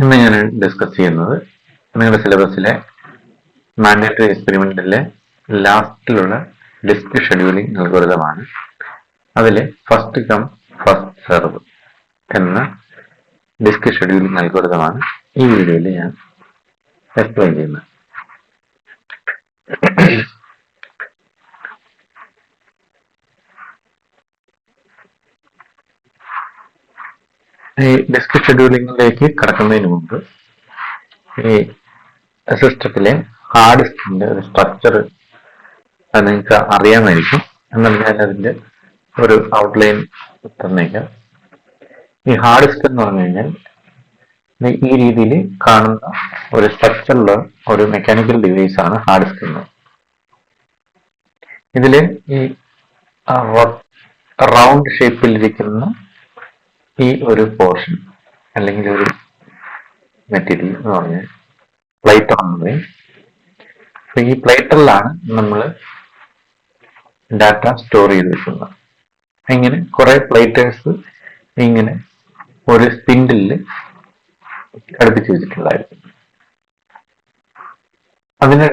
ഇന്ന് ഞാൻ ഡിസ്കസ് ചെയ്യുന്നത് നിങ്ങളുടെ സിലബസിലെ മാൻഡേറ്ററി എക്സ്പെരിമെന്റിലെ ലാസ്റ്റിലുള്ള ഡിസ്ക് ഷെഡ്യൂളിംഗ് അൽഗോരിതമാണ്. അതിലെ ഫസ്റ്റ് കം ഫസ്റ്റ് സെർവ് എന്ന ഡിസ്ക് ഷെഡ്യൂളിംഗ് അൽഗോരിതമാണ് ഈ വീഡിയോയിൽ ഞാൻ എക്സ്പ്ലെയിൻ ചെയ്യുന്നത്. ഈ ഡിസ്ക് ഷെഡ്യൂളിംഗിലേക്ക് കടക്കുന്നതിന് മുമ്പ് ഈ സിസ്റ്റത്തിലെ ഹാർഡ് ഡിസ്കിന്റെ ഒരു സ്ട്രക്ചർ നിങ്ങൾക്ക് അറിയാമായിരിക്കും. എന്നാൽ ഞാൻ അതിന്റെ ഒരു ഔട്ട്ലൈൻ തന്നേക്കാം. ഈ ഹാർഡ് ഡിസ്ക് എന്ന് പറഞ്ഞു കഴിഞ്ഞാൽ ഈ രീതിയിൽ കാണുന്ന ഒരു സ്ട്രക്ചറുള്ള ഒരു മെക്കാനിക്കൽ ഡിവൈസ് ആണ് ഹാർഡ് ഡിസ്ക് എന്ന്. ഇതില് ഈ റൗണ്ട് ഷേപ്പിലിരിക്കുന്ന ഈ ഒരു പോർഷൻ അല്ലെങ്കിൽ ഒരു മെറ്റീരിയൽ എന്ന് പറഞ്ഞാൽ പ്ലേറ്റർ എന്ന് പറയും. അപ്പൊ ഈ പ്ലേറ്ററിലാണ് നമ്മൾ ഡാറ്റ സ്റ്റോർ ചെയ്ത് വെക്കുന്നത്. ഇങ്ങനെ കുറെ പ്ലേറ്റേഴ്സ് ഇങ്ങനെ ഒരു സ്പിൻഡില് ഘടിപ്പിച്ച് വെച്ചിട്ടുണ്ടായിരിക്കും. അതിന്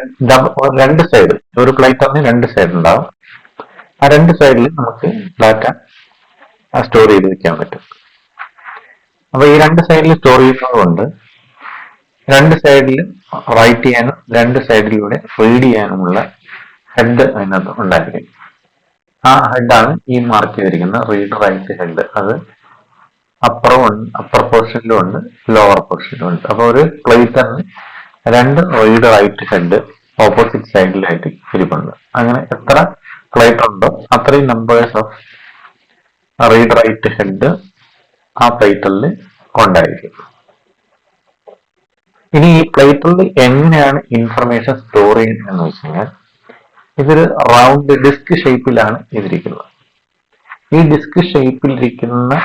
രണ്ട് സൈഡ്, ഒരു പ്ലേറ്ററിന് രണ്ട് സൈഡ് ഉണ്ടാവും. ആ രണ്ട് സൈഡിൽ നമുക്ക് ഡാറ്റ സ്റ്റോർ ചെയ്ത് വെക്കാൻ പറ്റും. അപ്പൊ ഈ രണ്ട് സൈഡിൽ സ്റ്റോർ ചെയ്യുന്നത് കൊണ്ട് രണ്ട് സൈഡിൽ റൈറ്റ് ചെയ്യാനും രണ്ട് സൈഡിലൂടെ റീഡ് ചെയ്യാനുമുള്ള ഹെഡ് അതിനകത്ത് ഉണ്ടായിരിക്കും. ആ ഹെഡാണ് ഈ മാർക്ക് ചെയ്തിരിക്കുന്ന റീഡ് റൈറ്റ് ഹെഡ്. അത് അപ്പർ പോർഷനിലും ഉണ്ട്, ലോവർ പോർഷനിലും ഉണ്ട്. അപ്പൊ ഒരു പ്ലേറ്ററിന് രണ്ട് റീഡ് റൈറ്റ് ഹെഡ് ഓപ്പോസിറ്റ് സൈഡിലായിട്ട് ഇരിപ്പുണ്ട്. അങ്ങനെ എത്ര പ്ലേറ്റർ ഉണ്ടോ അത്രയും numbers of read write head ആ പ്ലേറ്ററിൽ ഉണ്ടായിരിക്കും. ഇനി ഈ പ്ലേറ്ററിൽ എങ്ങനെയാണ് ഇൻഫർമേഷൻ സ്റ്റോർ ചെയ്യുന്നത് എന്ന് വെച്ച് കഴിഞ്ഞാൽ, ഇതൊരു റൗണ്ട് ഡിസ്ക് ഷേപ്പിലാണ് ഇതിരിക്കുന്നത്. ഈ ഡിസ്ക് ഷേപ്പിലിരിക്കുന്ന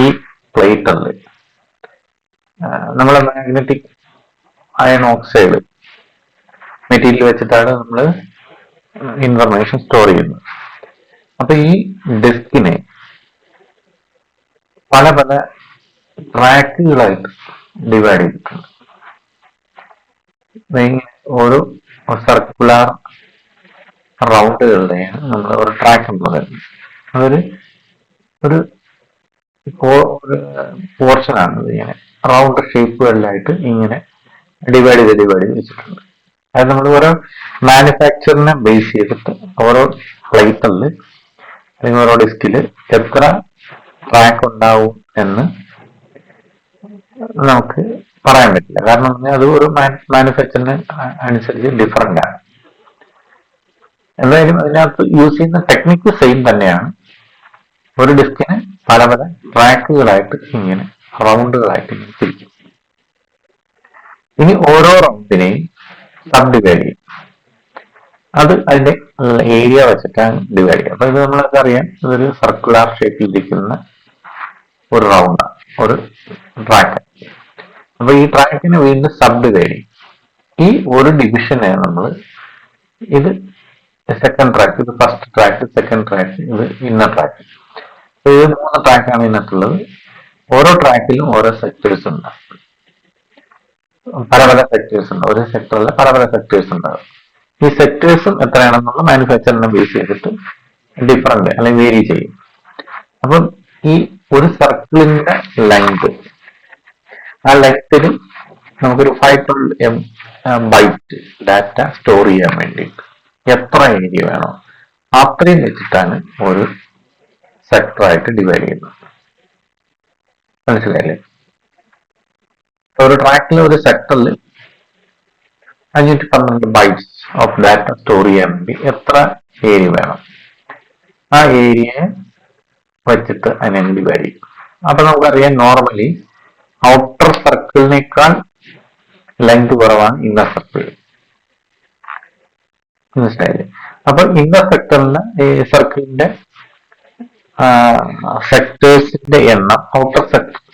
ഈ പ്ലേറ്ററിൽ നമ്മളെ മാഗ്നറ്റിക് അയൺ ഓക്സൈഡ് മെറ്റീരിയൽ വെച്ചിട്ടാണ് നമ്മൾ ഇൻഫർമേഷൻ സ്റ്റോർ ചെയ്യുന്നത്. അപ്പൊ ഈ ഡിസ്കിനെ പല പല ട്രാക്കുകളായിട്ട് ഡിവൈഡ് ചെയ്തിട്ടുണ്ട്. ഓരോ സർക്കുലർ റൗണ്ടുകളുടെയാണ് നമ്മൾ ഒരു ട്രാക്ക് എന്ന് പറയുന്നത്. അതൊരു ഒരു പോർഷനാണ്. ഇങ്ങനെ റൗണ്ട് ഷേപ്പുകളിലായിട്ട് ഇങ്ങനെ ഡിവൈഡ് ചെയ്ത് വെച്ചിട്ടുണ്ട്. അത് നമ്മൾ ഓരോ മാനുഫാക്ചറിനെ ബേസ് ചെയ്തിട്ട് ഓരോ പ്ലേറ്ററിൽ അല്ലെങ്കിൽ ഓരോ ഡിസ്കിൽ എത്ര ട്രാക്ക് ഉണ്ടാവും എന്ന് നമുക്ക് പറയാൻ പറ്റില്ല. കാരണം അത് ഒരു മാനുഫാക്ചറിന് അനുസരിച്ച് ഡിഫറെന്റ് ആണ്. എന്തായാലും അതിനകത്ത് യൂസ് ചെയ്യുന്ന ടെക്നിക്ക് സെയിം തന്നെയാണ്. ഒരു ഡിസ്കിന് പല പല ട്രാക്കുകളായിട്ട് ഇങ്ങനെ റൗണ്ടുകളായിട്ട് ഇങ്ങനെ തിരിക്കും. ഇനി ഓരോ റൗണ്ടിനെയും സബ് ഡിവൈഡ് ചെയ്യും. അത് അതിന്റെ ഏരിയ വെച്ചിട്ടാണ് ഡിവൈഡ് ചെയ്യുക. അപ്പൊ ഇത് നമ്മളൊക്കെ അറിയാം, ഇതൊരു സർക്കുലർ ഷേപ്പിലിരിക്കുന്ന ഒരു റൗണ്ടാണ്, ഒരു ട്രാക്ക്. അപ്പൊ ഈ ട്രാക്കിനെ വീണ്ടും സബ് ഡിവൈഡ് ചെയ്യും. ഈ ഒരു ഡിവിഷനെ നമ്മൾ ഇത് സെക്കൻഡ് ട്രാക്ക്, ഇത് ഫസ്റ്റ് ട്രാക്ക്, സെക്കൻഡ് ട്രാക്ക്, ഇത് ഇന്നർ ട്രാക്ക്. ഇത് 3 ട്രാക്കാണ് ഇതിനകത്തുള്ളത്. ഓരോ ട്രാക്കിലും ഓരോ സെക്ടേഴ്സ് ഉണ്ടാകും. പല പല സെക്ടേഴ്സ് ഉണ്ട്. ഒരു സെക്ടറിൽ പല പല സെക്ടേഴ്സ് ഉണ്ടാകും. ഈ സെക്ടേഴ്സും എത്രയാണെന്നുള്ള മാനുഫാക്ചറിനെ ബേസ് ചെയ്തിട്ട് ഡിഫറെന്റ് അല്ലെങ്കിൽ വേരി ചെയ്യും. അപ്പം ഈ ഒരു സർക്കിളിന്റെ ലെങ്ത്, ആ ലെങ്ത്തിൽ നമുക്കൊരു 512 ബൈറ്റ് ഡാറ്റ സ്റ്റോർ ചെയ്യാൻ വേണ്ടിയിട്ട് എത്ര ഏരിയ വേണോ അത്രയും വെച്ചിട്ടാണ് ഒരു സെക്ടറായിട്ട് ഡിവൈഡ് ചെയ്യുന്നത്. മനസ്സിലായില്ലേ? ഒരു ട്രാക്കിൽ ഒരു സെക്ടറിൽ 512 ബൈറ്റ്സ് ഓഫ് ഡാറ്റ സ്റ്റോർ ചെയ്യാൻ വേണ്ടി എത്ര ഏരിയ വേണം, ആ ഏരിയയെ വെച്ചിട്ട് അതിനെ ഡിവൈഡ് ചെയ്യും. അപ്പൊ നമുക്കറിയാം, നോർമലി ഔട്ടർ സർക്കിളിനേക്കാൾ ലെങ്ത് കുറവാണ് ഇന്നർ സർക്കിൾ. മനസ്സിലായില്ലേ? അപ്പൊ ഇന്നർ സർക്കിളിന്റെ സെക്ടേഴ്സിന്റെ എണ്ണം ഔട്ടർ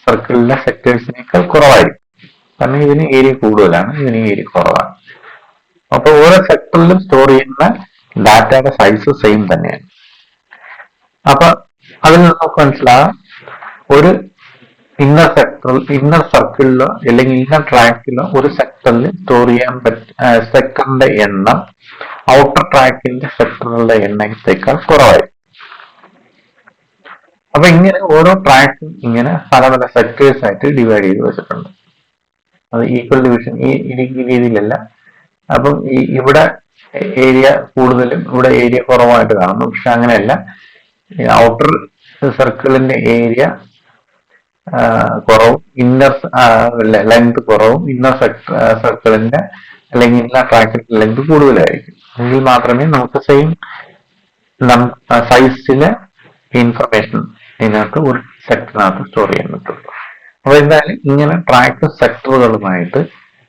സർക്കിളിലെ സെക്ടേഴ്സിനേക്കാൾ കുറവായിരിക്കും. കാരണം ഇതിന് ഏരിയ കൂടുതലാണ്, ഇതിന് ഏരിയ കുറവാണ്. അപ്പൊ ഓരോ സെക്ടറിലും സ്റ്റോർ ചെയ്യുന്ന ഡാറ്റയുടെ സൈസ് സെയിം തന്നെയാണ്. അപ്പൊ അതിൽ നമുക്ക് മനസ്സിലാകാം, ഒരു ഇന്നർ സർക്കിളിലോ അല്ലെങ്കിൽ ഇന്നർ ട്രാക്കിലോ ഒരു സെക്ടറിൽ സ്റ്റോർ ചെയ്യാൻ സെക്ടറിന്റെ എണ്ണം ഔട്ടർ ട്രാക്കിന്റെ സെക്ടറുകളുടെ എണ്ണത്തേക്കാൾ കുറവായിരിക്കും. അപ്പൊ ഇങ്ങനെ ഓരോ ട്രാക്കും ഇങ്ങനെ പല പല സെക്ടേഴ്സ് ആയിട്ട് ഡിവൈഡ് ചെയ്ത് വെച്ചിട്ടുണ്ട്. അത് ഈക്വൽ ഡിവിഷൻ ഈ രീതിയിലല്ല. അപ്പം ഇവിടെ ഏരിയ കൂടുതലും ഇവിടെ ഏരിയ കുറവായിട്ട് കാണുന്നു. പക്ഷെ അങ്ങനെയല്ല, ഔട്ടർ സർക്കിളിന്റെ ഏരിയ കുറവും ഇന്നർ ലെങ്ത് കുറവും ഇന്നർ സർക്കിളിന്റെ അല്ലെങ്കിൽ ഇന്നർ ട്രാക്കിന്റെ ലെങ്ത് കൂടുതലായിരിക്കും. എങ്കിൽ മാത്രമേ നമുക്ക് സെയിം സൈസിലെ ഇൻഫർമേഷൻ ഇതിനകത്ത് ഒരു സെക്ടറിനകത്ത് സ്റ്റോർ ചെയ്യാൻ പറ്റുള്ളൂ. അപ്പൊ എന്തായാലും ഇങ്ങനെ ട്രാക്ക് സെക്ടറുകളുമായിട്ട്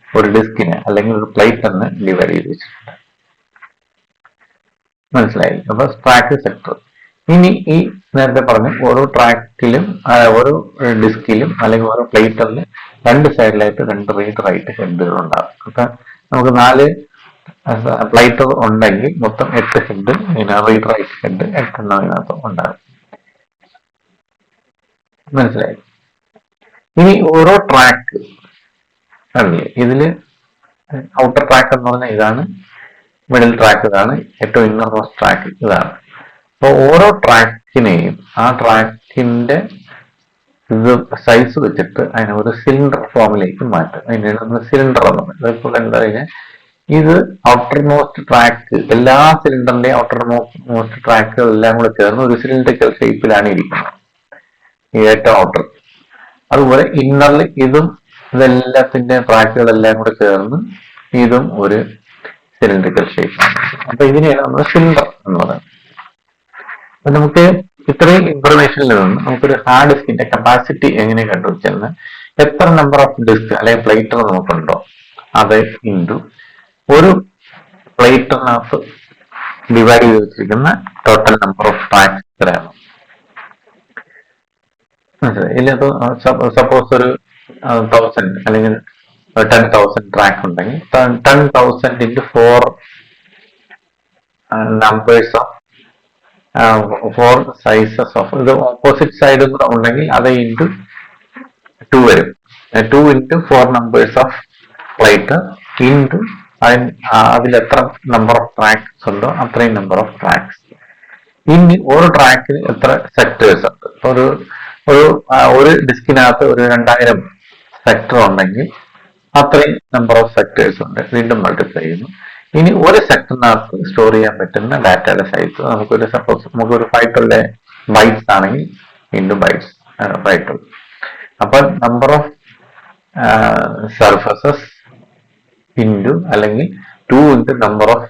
ഒരു ഡിസ്കിനെ അല്ലെങ്കിൽ ഒരു പ്ലേറ്ററിനെ ഡിവൈഡ് ചെയ്ത് വെച്ചിട്ടുണ്ട്. മനസ്സിലായി? അപ്പൊ ട്രാക്ക് സെക്ടർ. ഇനി ഈ നേരത്തെ പറഞ്ഞു ഓരോ ട്രാക്കിലും ഓരോ ഡിസ്കിലും അല്ലെങ്കിൽ ഓരോ പ്ലേറ്ററിലും രണ്ട് സൈഡിലായിട്ട് രണ്ട് റീഡ് റൈറ്റ് ഹെഡുകൾ ഉണ്ടാകും. അപ്പൊ നമുക്ക് 4 പ്ലേറ്റർ ഉണ്ടെങ്കിൽ മൊത്തം 8 ഹെഡ്, റീഡ് റൈറ്റ് ഹെഡ് 8 എണ്ണം ഇതിനകത്ത് ഉണ്ടാകും. മനസ്സിലായി? ഇനി ഓരോ ട്രാക്ക് അല്ലേ, ഇതില് ഔട്ടർ ട്രാക്ക് എന്ന് പറഞ്ഞാൽ ഇതാണ്, മിഡിൽ ട്രാക്ക് ഇതാണ്, ഏറ്റവും ഇന്നർ മോസ്റ്റ് ട്രാക്ക് ഇതാണ്. അപ്പൊ ഓരോ ട്രാക്കിനെയും ആ ട്രാക്കിന്റെ ഇത് സൈസ് വെച്ചിട്ട് അതിനെ ഒരു സിലിണ്ടർ ഫോമിലേക്ക് മാറ്റും. അതിനാണ് നമ്മൾ സിലിണ്ടർ എന്ന് പറയുന്നത്. ഇപ്പോൾ എന്താ കഴിഞ്ഞാൽ ഇത് ഔട്ടർ മോസ്റ്റ് ട്രാക്ക്, എല്ലാ സിലിണ്ടറിന്റെയും ഔട്ടർ മോസ്റ്റ് ട്രാക്കുകൾ എല്ലാം കൂടെ ചേർന്ന് ഒരു സിലിണ്ടറിക്കൽ ഷേപ്പിലാണ് ഇരിക്കുന്നത്, ഏറ്റവും ഔട്ടർ. അതുപോലെ ഇന്നറിൽ ഇതെല്ലാത്തിന്റെ ട്രാക്കുകളെല്ലാം കൂടെ ചേർന്ന് ഇതും ഒരു സിലിണ്ടറിക്കൽ ഷേപ്പാണ്. അപ്പൊ ഇതിനെയാണ് നമ്മൾ സിലിണ്ടർ എന്ന് പറയുന്നത്. അപ്പൊ നമുക്ക് ഇത്രയും ഇൻഫർമേഷനിൽ നിന്ന് നമുക്കൊരു ഹാർഡ് ഡിസ്കിന്റെ കപ്പാസിറ്റി എങ്ങനെ കണ്ടുപിടിച്ചെന്ന്, എത്ര നമ്പർ ഓഫ് ഡിസ്ക് അല്ലെങ്കിൽ പ്ലേറ്റർ നമുക്കുണ്ടോ അത് ഇൻറ്റു ഒരു പ്ലേറ്ററിനകത്ത് ഡിവൈഡ് ചെയ്ത് വെച്ചിരിക്കുന്ന ടോട്ടൽ നമ്പർ ഓഫ് ട്രാക്സ് എത്രയാണ്. ഇതിനകത്ത് സപ്പോസ് ഒരു 1000 അല്ലെങ്കിൽ 10,000 ട്രാക്ക് ഉണ്ടെങ്കിൽ 10,000 into 4 numbers of 4 sizes of ഇത് ഓപ്പോസിറ്റ് സൈഡ് ഉണ്ടെങ്കിൽ അത് ഇൻറ്റു 2 വരും. 2 into 4 numbers of plate into അതിൽ എത്ര നമ്പർ ഓഫ് ട്രാക്സ് ഉണ്ടോ അത്രയും നമ്പർ ഓഫ് ട്രാക്സ്. ഇനി ഓരോ ട്രാക്കിന് എത്ര സെക്ടേഴ്സ് ഉണ്ട്. ഒരു ഡിസ്കിനകത്ത് ഒരു 2000 സെക്ടർ ഉണ്ടെങ്കിൽ അത്രയും നമ്പർ ഓഫ് സെക്ടേഴ്സ് ഉണ്ട്. വീണ്ടും മൾട്ടിപ്ലൈ ചെയ്യുന്നു. ഇനി ഒരു സെക്ടറിനകത്ത് സ്റ്റോർ ചെയ്യാൻ പറ്റുന്ന ഡാറ്റയുടെ സൈസ് നമുക്കൊരു 512 ബൈറ്റ്സ് ആണെങ്കിൽ ഇൻറ്റു ബൈറ്റ്സ് 512. അപ്പൊ നമ്പർ ഓഫ് സർഫസസ് ഇൻറ്റു അല്ലെങ്കിൽ 2 into number of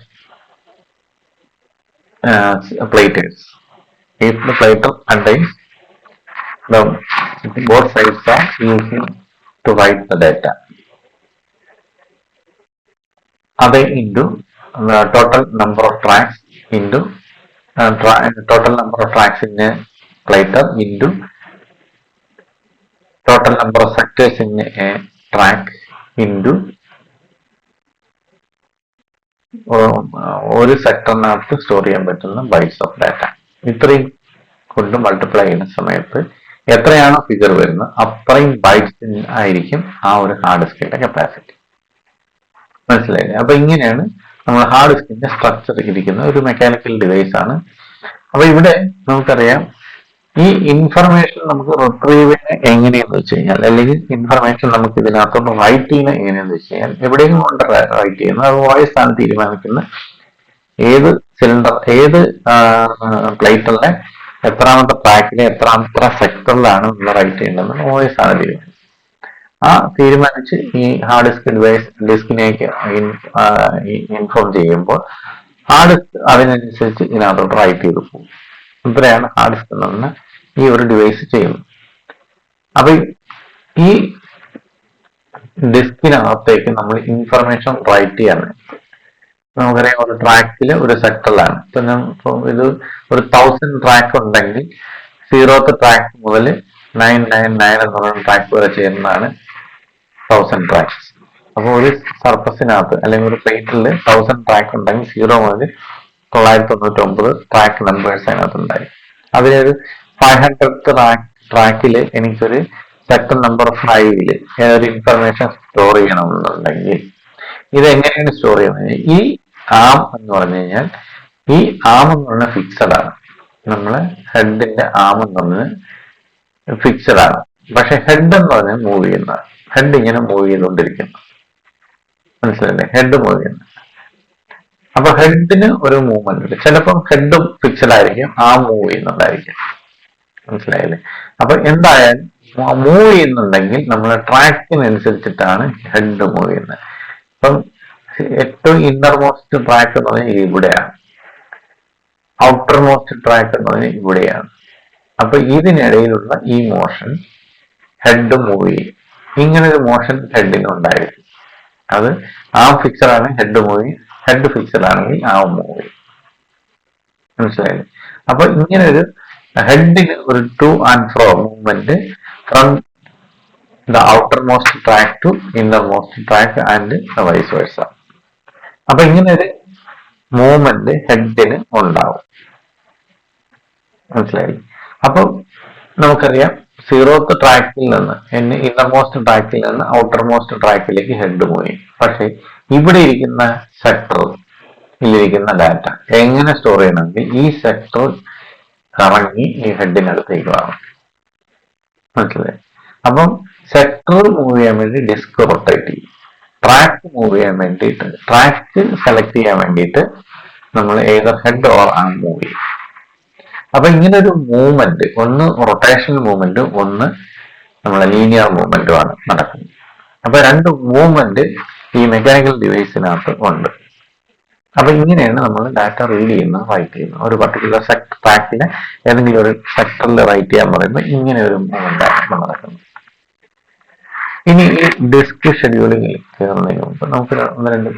platters. If the plater contains both sides are using to write the data. Other into total number of tracks into total number of tracks in a plater into total number of sectors in a track into ഒരു സെക്ടറിനകത്ത് store ചെയ്യാൻ പറ്റുന്ന bytes of data. ഇത്രയും കൊണ്ട് multiply ചെയ്യുന്ന സമയത്ത് എത്രയാണോ figure വരുന്നത് അത്രയും ബൈറ്റ്സ് ആയിരിക്കും ആ ഒരു ഹാർഡ് ഡിസ്കിന്റെ കപ്പാസിറ്റി. മനസ്സിലായില്ലേ? അപ്പൊ ഇങ്ങനെയാണ് നമ്മൾ ഹാർഡ് ഡിസ്കിന്റെ സ്ട്രക്ചർ ഇരിക്കുന്ന ഒരു മെക്കാനിക്കൽ ഡിവൈസ് ആണ്. അപ്പൊ ഇവിടെ നമുക്കറിയാം ഈ ഇൻഫർമേഷൻ നമുക്ക് റിട്രീവ് എങ്ങനെയെന്ന് വെച്ച് കഴിഞ്ഞാൽ, അല്ലെങ്കിൽ ഇൻഫർമേഷൻ നമുക്ക് ഇതിനകത്തോട്ട് റൈറ്റ് ചെയ്യുന്നത് എങ്ങനെയാന്ന് വെച്ച് കഴിഞ്ഞാൽ, എവിടെയെങ്കിലും കൊണ്ട് റൈറ്റ് ചെയ്യുന്നത് അത് വോയിസ് ആണ് തീരുമാനിക്കുന്നത്. ഏത് സിലിണ്ടർ ഏത് പ്ലേറ്ററിലെ എത്രാമത്തെ ട്രാക്കിലെ എത്രാമത്തെ സെക്ടറിലാണ് നമ്മൾ റൈറ്റ് ചെയ്യേണ്ടത് വോയിസ് ആണ് തീരുമാനിക്കുന്നത്. ആ തീരുമാനിച്ച് ഈ ഹാർഡ് ഡിസ്ക് ഡിസ്കിനേക്ക് ഇൻഫോം ചെയ്യുമ്പോൾ ഹാർഡ് ഡിസ്ക് അതിനനുസരിച്ച് ഇതിനകത്തോട്ട് റൈറ്റ് ചെയ്ത് പോകും. ഇത്രയാണ് ഹാർഡ് ഡിസ്ക് എന്ന് പറഞ്ഞാൽ ഈ ഒരു ഡിവൈസ് ചെയ്യുന്നത്. അപ്പൊ ഈ ഡിസ്കിനകത്തേക്ക് നമ്മൾ ഇൻഫർമേഷൻ റൈറ്റ് ചെയ്യാൻ നമുക്കറിയാം ഒരു ട്രാക്കില് ഒരു സെക്ടറിലാണ്. ഇപ്പൊ ഇത് ഒരു 1000 ട്രാക്ക് ഉണ്ടെങ്കിൽ 0th ട്രാക്ക് മുതൽ 999 എന്ന് പറയുന്ന ട്രാക്ക് വരെ ചെയ്യുന്നതാണ് 1000 ട്രാക്സ്. അപ്പൊ ഒരു സർഫസിനകത്ത് അല്ലെങ്കിൽ ഒരു പ്ലേറ്റിൽ 1000 ട്രാക്ക് ഉണ്ടെങ്കിൽ 0 മുതൽ 999 ട്രാക്ക് നമ്പേഴ്സ് അതിനകത്ത് ഉണ്ടായി. അതിലൊരു 500th ട്രാക്കില് എനിക്കൊരു സെക്ടർ നമ്പർ 5 ഒരു ഇൻഫർമേഷൻ സ്റ്റോർ ചെയ്യണമെന്നുണ്ടെങ്കിൽ ഇത് എങ്ങനെയാണ് സ്റ്റോർ ചെയ്യുന്നത്? ഈ ആം എന്ന് പറഞ്ഞു കഴിഞ്ഞാൽ ഈ ആം എന്ന് പറഞ്ഞാൽ ഫിക്സഡ് ആണ്. നമ്മള് ഹെഡിന്റെ ആം എന്ന് പറഞ്ഞത് ഫിക്സഡ് ആണ്. പക്ഷെ ഹെഡ് എന്ന് പറഞ്ഞാൽ മൂവ് ചെയ്യുന്നതാണ്. ഹെഡ് ഇങ്ങനെ മൂവ് ചെയ്തുകൊണ്ടിരിക്കുന്നു. മനസ്സിലല്ലേ? ഹെഡ് മൂവ് ചെയ്യുന്നു. അപ്പൊ ഹെഡിന് ഒരു മൂവ്മെന്റ് ഉണ്ട്. ചിലപ്പം ഹെഡും ഫിക്സഡ് ആയിരിക്കും, ആം മൂവ് ചെയ്യുന്നുണ്ടായിരിക്കും. മനസ്സിലായില്ലേ? അപ്പൊ എന്തായാലും മൂവ് ചെയ്യുന്നുണ്ടെങ്കിൽ നമ്മളെ ട്രാക്കിനനുസരിച്ചിട്ടാണ് ഹെഡ് മൂവ് ചെയ്യുന്നത്. അപ്പം ഏറ്റവും ഇന്നർമോസ്റ്റ് ട്രാക്ക് എന്ന് പറഞ്ഞാൽ ഇവിടെയാണ്, ഔട്ടർ മോസ്റ്റ് ട്രാക്ക് എന്ന് പറഞ്ഞാൽ ഇവിടെയാണ്. അപ്പൊ ഇതിനിടയിലുള്ള ഈ മോഷൻ ഹെഡ് മൂവ് ചെയ്യും. ഇങ്ങനെ ഒരു മോഷൻ ഹെഡിന് ഉണ്ടായിരിക്കും. അത് ആം ഫിക്സഡ് ആണ്, ഹെഡ് മൂവ് ചെയ്യും. ഹെഡ് ഫിക്സഡ് ആണെങ്കിൽ ആം മൂവ് ചെയ്യും. മനസ്സിലായില്ലേ? അപ്പൊ ഇങ്ങനെ ഒരു ഹെഡിന് ഒരു to and fro movement from the outermost track to innermost track and vice versa. അപ്പൊ ഇങ്ങനെ ഒരു മൂവ്മെന്റ് ഹെഡിന് ഉണ്ടാവും. മനസ്സിലായി? അപ്പൊ നമുക്കറിയാം സീറോത്ത് ട്രാക്കിൽ നിന്ന് ഇന്നർ മോസ്റ്റ് ട്രാക്കിൽ നിന്ന് ഔട്ടർ മോസ്റ്റ് ട്രാക്കിലേക്ക് ഹെഡ് മൂവ് ചെയ്യും. പക്ഷെ ഇവിടെ ഇരിക്കുന്ന സെക്ടറിലിരിക്കുന്ന ഡാറ്റ എങ്ങനെ സ്റ്റോർ ചെയ്യണമെങ്കിൽ ഈ സെക്ടർ കറങ്ങി ഈ ഹെഡിനടുത്തേക്ക് വേണം. മനസ്സിലായി? അപ്പം സെക്ടർ മൂവ് ചെയ്യാൻ വേണ്ടി ഡിസ്ക് റൊട്ടേറ്റ് ചെയ്യും. ട്രാക്ക് മൂവ് ചെയ്യാൻ വേണ്ടിയിട്ട്, ട്രാക്ക് സെലക്ട് ചെയ്യാൻ വേണ്ടിയിട്ട് നമ്മൾ either head or arm move ചെയ്യും. അപ്പൊ ഇങ്ങനെ ഒരു മൂവ്മെന്റ്, ഒന്ന് റൊട്ടേഷണൽ മൂവ്മെന്റ്, ഒന്ന് നമ്മളെ ലീനിയർ മൂവ്മെന്റുമാണ് നടക്കുന്നത്. അപ്പൊ രണ്ട് മൂവ്മെന്റ് ഈ മെക്കാനിക്കൽ ഡിവൈസിനകത്ത് ഉണ്ട്. അപ്പൊ ഇങ്ങനെയാണ് നമ്മൾ ഡാറ്റ റീഡ് ചെയ്യുന്നത്, റൈറ്റ് ചെയ്യുന്നത്. ഒരു പർട്ടിക്കുലർ ട്രാക്കിനെ ഏതെങ്കിലും ഒരു സെക്ടറിൽ റൈറ്റ് ചെയ്യാൻ പറയുമ്പോൾ ഇങ്ങനെ ഒരു മൂവ്മെന്റ് ആണ് നടക്കുന്നത്. ഇനി ഈ ഡിസ്ക് ഷെഡ്യൂളിംഗിൽ കയറുന്നതിന് മുമ്പ് നമുക്ക് ഒന്ന് രണ്ട്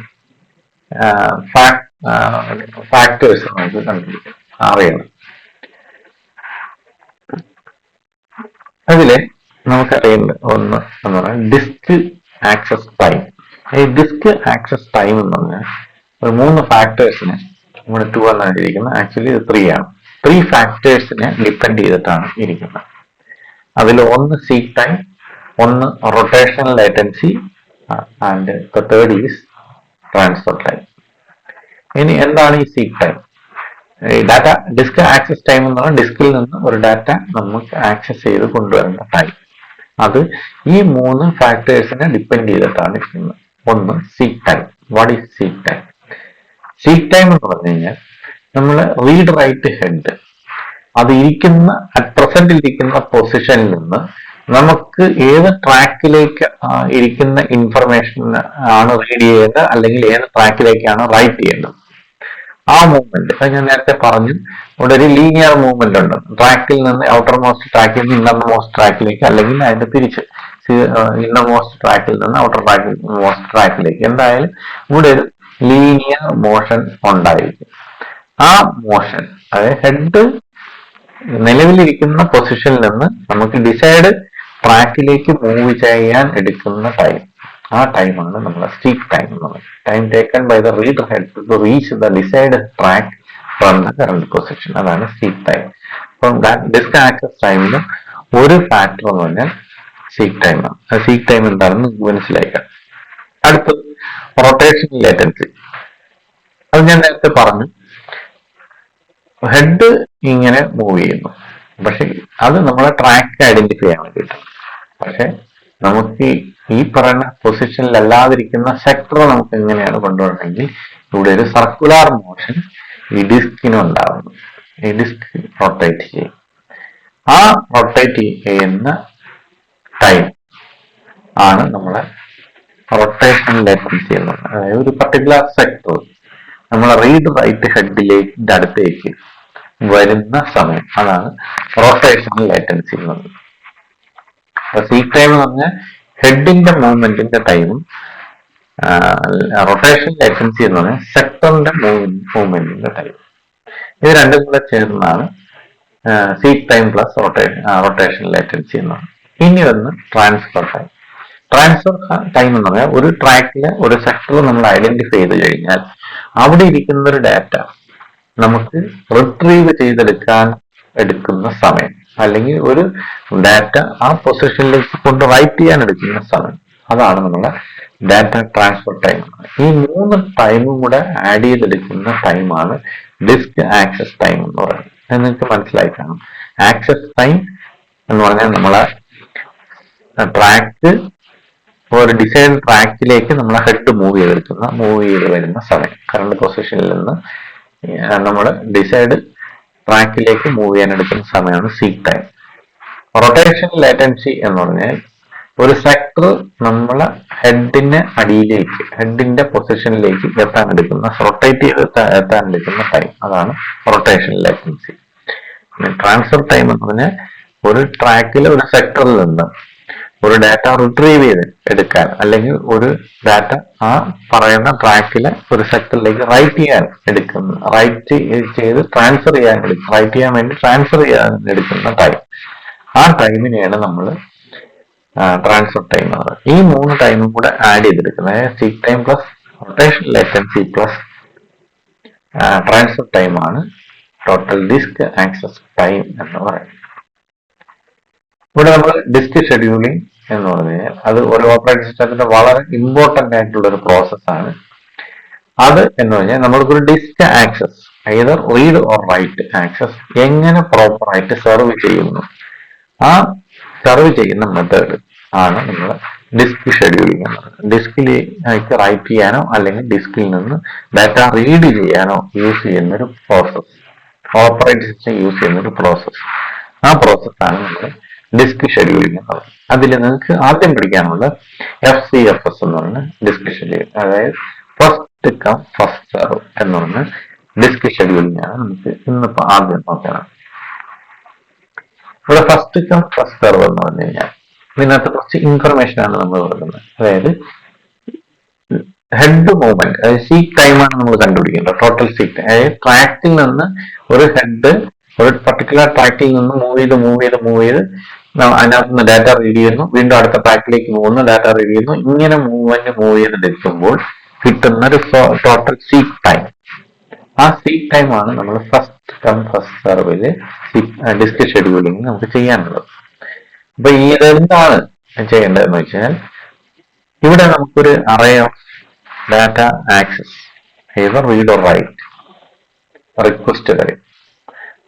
ഫാക്ടേഴ്സ് നമുക്ക് കണ്ടുപിടിക്കാം, അറിയണം. അതില് നമുക്കറിയേണ്ടത് ഒന്ന് എന്ന് പറഞ്ഞാൽ ഡിസ്ക് ആക്സസ് ടൈം. ഈ ഡിസ്ക് ആക്സസ് ടൈം എന്ന് പറഞ്ഞാൽ ഒരു 3 ഫാക്ടേഴ്സിനെ, ഇവിടെ 2 എന്നാണ് ഇരിക്കുന്നത്, ആക്ച്വലി ഇത് 3 ആണ്. 3 ഫാക്ടേഴ്സിനെ ഡിപ്പെൻഡ് ചെയ്തിട്ടാണ് ഇരിക്കുന്നത്. അതിൽ ഒന്ന് സീക്ക് ടൈം, ഒന്ന് rotational latency and the third is transfer time. ഇനി എന്താണ് ഈ seek time? Data disk access time എന്ന് പറഞ്ഞാൽ ഡിസ്കിൽ നിന്ന് ഒരു ഡാറ്റ നമുക്ക് ആക്സസ് ചെയ്ത് കൊണ്ടുവരേണ്ട ടൈം. അത് ഈ 3 ഫാക്ടേഴ്സിനെ ഡിപ്പെൻഡ് ചെയ്തിട്ടാണ് ഇരിക്കുന്നത്. ഒന്ന് seek time. What is seek time? Seek time എന്ന് പറഞ്ഞു കഴിഞ്ഞാൽ നമ്മൾ റീഡ് റൈറ്റ് ഹെഡ് അത് ഇരിക്കുന്ന അറ്റ് പ്രസന്റ് ഇരിക്കുന്ന പൊസിഷനിൽ നിന്ന് നമുക്ക് ഏത് ട്രാക്കിലേക്ക് ഇരിക്കുന്ന ഇൻഫർമേഷൻ ആണ് റീഡ് ചെയ്യേണ്ടത്, അല്ലെങ്കിൽ ഏത് ട്രാക്കിലേക്കാണ് റൈറ്റ് ചെയ്യേണ്ടത്, ആ മൂവ്മെന്റ്. അത് ഞാൻ നേരത്തെ പറഞ്ഞു, ഇവിടെ ഒരു ലീനിയർ മൂവ്മെന്റ് ഉണ്ട്. ട്രാക്കിൽ നിന്ന് ഔട്ടർ മോസ്റ്റ് ട്രാക്കിൽ നിന്ന് ഇന്നർ മോസ്റ്റ് ട്രാക്കിലേക്ക്, അല്ലെങ്കിൽ അതിന്റെ തിരിച്ച് ഇന്നർ മോസ്റ്റ് ട്രാക്കിൽ നിന്ന് ഔട്ടർ മോസ്റ്റ് ട്രാക്കിലേക്ക്. എന്തായാലും ഇവിടെ ഒരു ലീനിയർ മോഷൻ ഉണ്ടായിരിക്കും. ആ മോഷൻ, അതായത് ഹെഡ് നിലവിലിരിക്കുന്ന പൊസിഷനിൽ നിന്ന് നമുക്ക് ഡിസൈഡ് ട്രാക്കിലേക്ക് മൂവ് ചെയ്യാൻ എടുക്കുന്ന ടൈം, ആ ടൈമാണ് നമ്മളെ സീക്ക് ടൈം എന്ന് പറയുന്നത്. Time taken by the reader head to reach the desired track from the current position, അതാണ് സീക്ക് ടൈം. അപ്പം ഡിസ്ക് ആക്സസ് ടൈമിൽ ഒരു ഫാക്ടർ എന്ന് പറഞ്ഞാൽ സീക്ക് ടൈമാണ്. സീക്ക് ടൈം എന്താണെന്ന് മനസ്സിലാക്കാം. അടുത്തത് റൊട്ടേഷണൽ ലേറ്റൻസി. അത് ഞാൻ നേരത്തെ പറഞ്ഞു, ഹെഡ് ഇങ്ങനെ മൂവ് ചെയ്യുന്നു, പക്ഷെ അത് നമ്മളെ ട്രാക്ക് ഐഡന്റിഫൈ ചെയ്യാൻ വേണ്ടിയിട്ടാണ്. പക്ഷെ നമുക്ക് ഈ പറയുന്ന പൊസിഷനിൽ അല്ലാതിരിക്കുന്ന സെക്ടർ നമുക്ക് എങ്ങനെയാണ് കൊണ്ടുവരണമെങ്കിൽ ഇവിടെ ഒരു സർക്കുലർ മോഷൻ ഈ ഡിസ്കിന് ഉണ്ടാവുന്നു. ഈ ഡിസ്ക് റൊട്ടേറ്റ് ചെയ്യും. ആ റൊട്ടേറ്റ് ചെയ്യുന്ന ടൈം ആണ് നമ്മളെ റൊട്ടേഷണൽ ലേറ്റൻസി എന്ന് പറയുന്നത്. അതായത് ഒരു പർട്ടിക്കുലർ സെക്ടർ നമ്മളെ റീഡ് റൈറ്റ് ഹെഡിലേക്ക് അടുത്തേക്ക് വരുന്ന സമയം, അതാണ് റൊട്ടേഷണൽ ലേറ്റൻസി എന്ന് പറയുന്നത്. സീക്ക് ടൈം എന്ന് പറഞ്ഞാൽ ഹെഡിന്റെ മൂവ്മെന്റിന്റെ ടൈമും, റൊട്ടേഷൻ ലേറ്റൻസി എന്ന് പറഞ്ഞാൽ സെക്ടറിന്റെ മൂവ്മെന്റിന്റെ ടൈം. ഇത് രണ്ടും കൂടെ ചേർന്നാണ് seek time plus rotation latency എന്ന് പറയുന്നത്. ഇനി വന്ന് ട്രാൻസ്ഫർ ടൈം. ട്രാൻസ്ഫർ ടൈം എന്ന് പറഞ്ഞാൽ ഒരു ട്രാക്കിലെ ഒരു സെക്ടർ നമ്മൾ ഐഡന്റിഫൈ ചെയ്ത് കഴിഞ്ഞാൽ അവിടെ ഇരിക്കുന്ന ഒരു ഡാറ്റ നമുക്ക് റിട്രീവ് ചെയ്തെടുക്കാൻ എടുക്കുന്ന സമയം, അല്ലെങ്കിൽ ഒരു ഡാറ്റ ആ പൊസിഷനിലേക്ക് കൊണ്ട് റൈറ്റ് ചെയ്യാൻ എടുക്കുന്ന സമയം, അതാണ് നമ്മുടെ ഡാറ്റ ട്രാൻസ്ഫർ ടൈം. ഈ 3 ടൈമും കൂടെ ആഡ് ചെയ്തെടുക്കുന്ന ടൈമാണ് ഡിസ്ക് ആക്സസ് ടൈം എന്ന് പറയുന്നത്. നിങ്ങൾക്ക് മനസ്സിലായി കാണും. ആക്സസ് ടൈം എന്ന് പറഞ്ഞാൽ നമ്മളെ ട്രാക്ക്, ഒരു ഡിസൈൻ ട്രാക്കിലേക്ക് നമ്മളെ ഹെഡ് മൂവ് ചെയ്ത് വരുന്ന സമയം, കറണ്ട് പൊസിഷനിൽ നിന്ന് നമ്മൾ ഡിസൈഡ് ട്രാക്കിലേക്ക് മൂവ് ചെയ്യാൻ എടുക്കുന്ന സമയമാണ് സീക്ക് ടൈം. റൊട്ടേഷൻ ലേറ്റൻസി എന്ന് പറഞ്ഞാൽ ഒരു സെക്ടർ നമ്മളെ ഹെഡിന്റെ അടിയിലേക്ക്, ഹെഡിന്റെ പൊസിഷനിലേക്ക് റൊട്ടേറ്റ് ചെയ്ത് എത്താൻ എടുക്കുന്ന ടൈം, അതാണ് റൊട്ടേഷൻ ലേറ്റൻസി. ട്രാൻസ്ഫർ ടൈം എന്ന് പറഞ്ഞാൽ ഒരു ട്രാക്കിൽ ഒരു സെക്ടറിൽ നിന്ന് ഒരു ഡാറ്റ റിട്രീവ് ചെയ്ത് എടുക്കാൻ, അല്ലെങ്കിൽ ഒരു ഡാറ്റ ആ പറയുന്ന ട്രാക്കിലെ ഒരു സെക്ടറിലേക്ക് റൈറ്റ് ചെയ്ത് ട്രാൻസ്ഫർ ചെയ്യാൻ എടുക്കുന്ന ടൈം, ആ ടൈമിനെയാണ് നമ്മൾ ട്രാൻസ്ഫർ ടൈം എന്ന് പറയുന്നത്. ഈ 3 ടൈമും കൂടെ ആഡ് ചെയ്തെടുക്കുന്നത്, അതായത് seek time plus rotation latency plus transfer time ആണ് ടോട്ടൽ ഡിസ്ക് ആക്സസ് ടൈം എന്ന് പറയുന്നത്. ഇവിടെ നമ്മൾ ഡിസ്ക് ഷെഡ്യൂളിംഗ് എന്ന് പറഞ്ഞു കഴിഞ്ഞാൽ അത് ഒരു ഓപ്പറേറ്റിംഗ് സിസ്റ്റത്തിന്റെ വളരെ ഇമ്പോർട്ടന്റ് ആയിട്ടുള്ള ഒരു പ്രോസസ്സാണ്. അത് എന്ന് പറഞ്ഞാൽ നമ്മൾക്കൊരു disk access, either read or write access എങ്ങനെ പ്രോപ്പറായിട്ട് സെർവ് ചെയ്യുന്നു, ആ സെർവ് ചെയ്യുന്ന മെത്തേഡ് ആണ് നമ്മൾ ഡിസ്ക് ഷെഡ്യൂളിംഗ് എന്ന് പറയുന്നത്. ഡിസ്കിലേക്ക് റൈറ്റ് ചെയ്യാനോ അല്ലെങ്കിൽ ഡിസ്കിൽ നിന്ന് ഡാറ്റ റീഡ് ചെയ്യാനോ യൂസ് ചെയ്യുന്ന ഒരു പ്രോസസ്, ഓപ്പറേറ്റിംഗ് സിസ്റ്റം യൂസ് ചെയ്യുന്ന ഒരു പ്രോസസ്, ആ പ്രോസസ്സാണ് നമ്മൾ ഡിസ്ക് ഷെഡ്യൂളിംഗ് എന്ന് പറയുന്നത്. അതിൽ നിങ്ങൾക്ക് ആദ്യം പഠിക്കാനുള്ള FCFS എന്ന് പറഞ്ഞ ഡിസ്ക് ഷെഡ്യൂളിംഗ്, അതായത് ഫസ്റ്റ് കം ഫസ്റ്റ് സെർവ് എന്ന് പറഞ്ഞ ഡിസ്ക് ഷെഡ്യൂളിംഗ് ആണ് നമുക്ക് ഇന്നിപ്പോ ആദ്യം നോക്കണം. ഇവിടെ ഫസ്റ്റ് കം ഫസ്റ്റ് സെർവ് എന്ന് പറഞ്ഞു കഴിഞ്ഞാൽ ഇതിനകത്ത് കുറച്ച് ഇൻഫർമേഷൻ ആണ് നമ്മൾ കൊടുക്കുന്നത്. അതായത് ഹെഡ് മൂവ്മെന്റ്, അതായത് സീക്ക് ടൈമാണ് നമ്മൾ കണ്ടുപിടിക്കേണ്ടത്. ടോട്ടൽ സീക്ക് ടൈം, അതായത് ട്രാക്കിൽ നിന്ന് ഒരു ഹെഡ് ഒരു പർട്ടിക്കുലർ ട്രാക്കിൽ നിന്ന് മൂവ് ചെയ്ത് അതിനകത്ത് നിന്ന് ഡാറ്റ റീഡ് ചെയ്യുന്നു, വീണ്ടും അടുത്ത ട്രാക്കിലേക്ക് പോകുന്നു, ഡാറ്റ റീഡ് ചെയ്യുന്നു, ഇങ്ങനെ മൂവ് ചെയ്തെടുക്കുമ്പോൾ കിട്ടുന്ന ഒരു ടോട്ടൽ സീക്ക് ടൈം. ആ സീക്ക് ടൈം ആണ് നമ്മൾ ഫസ്റ്റ് കം ഫസ്റ്റ് സെർവില് ഡിസ്ക് ഷെഡ്യൂളിംഗ് നമുക്ക് ചെയ്യാനുള്ളത്. അപ്പൊ ഇതെന്താണ് ചെയ്യേണ്ടതെന്ന് വെച്ചാൽ, ഇവിടെ നമുക്കൊരു array of data access, either read or write request വരും.